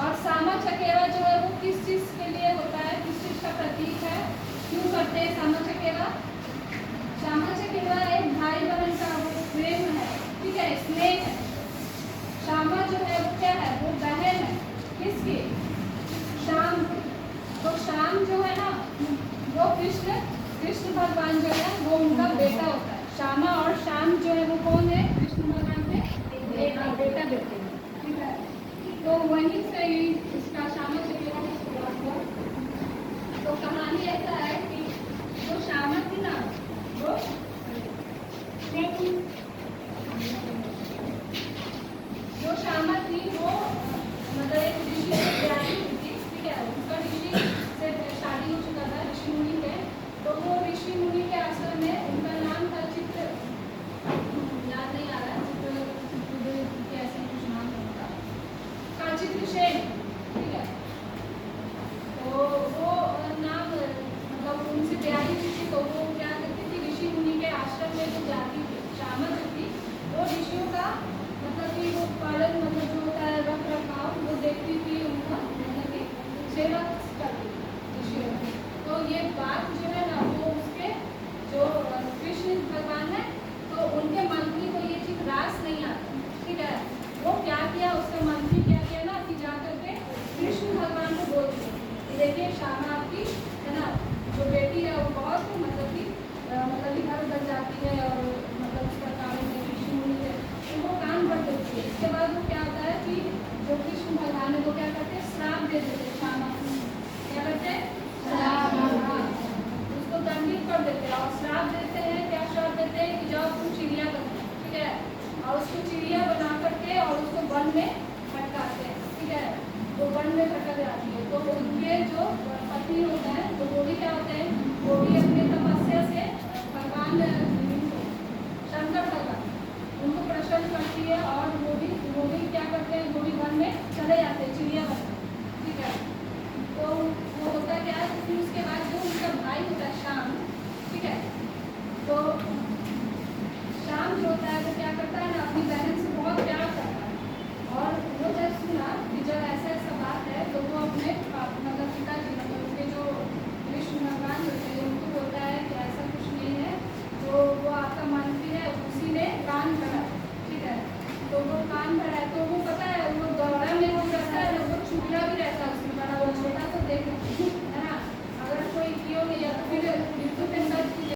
और सामा चकेवा जो है वो किस चीज के लिए होता है, किस चीज का प्रतीक है, क्यों करते हैं सामा चकेवा? सामा चकेवा एक भाई बहन का वो प्रेम है, ठीक है, स्नेह है। श्यामा जो है वो क्या है, वो बहन है किसकी? श्याम की। तो श्याम जो है ना वो कृष्ण भगवान जो है वो उनका बेटा होता है। श्यामा और श्याम जो है वो कौन है? कृष्ण भगवान के बेटा बेटे हैं, ठीक है। तो वहीं से ही इसका श्यामा चकेवा की शुरुआत हुआ। तो कहानी ऐसा है कि जो श्यामा थी ना वो जो श्यामा थी वो मतलब एक ऋषि से ब्याही हुई थी, ठीक है। उनका ऋषि से शादी हो चुका था, ऋषि मुनि के। तो वो ऋषि मुनि के आश्रम में उनका नाम था चित्र, याद नहीं आ रहा, चित्र ऐसे कुछ नाम होता का, चित्रसेन, ठीक है। तो वो नाम मतलब उनसे ब्याही हुई थी। तो वो क्या करती थी, ऋषि मुनि के आश्रम में जो जाती थी, श्यामा जो थी वो ऋषियों का मतलब कि वो पालन मतलब जो होता है रख रखाव वो देखती थी, उनका मतलब कि सेवा करती थी ऋषियों की। तो ये बात जो है ना वो उसके जो कृष्ण भगवान है तो उनके मंत्री को ये चीज रास नहीं आता, ठीक है। वो क्या किया, उसका मंत्री क्या किया ना कि जाकर के कृष्ण भगवान को बोल दिया कि देखिए श्यामा आपकी है ना जो बेटी है वो बहुत मतलब कि इधर उधर जाती है और मतलब उसका कारण है ऋषि मुनि है, उनको कान भर देती है। इसके बाद वो क्या होता है कि जो कृष्ण भगवान है वो क्या करते हैं, श्राप दे देते हैं श्यामा को। क्या करते हैं? श्राप, उसको दंडित कर देते हैं। और श्राप देते हैं, क्या श्राप देते हैं कि जाओ तुम चिड़िया बनो, ठीक है। और उसको चिड़िया बना करके और उसको वन में भटकाते हैं, ठीक है। वो वन में भटक जाती है। तो उनके जो पति होते हैं तो वो भी क्या होते हैं, वो भी अपने तपस्या से भगवान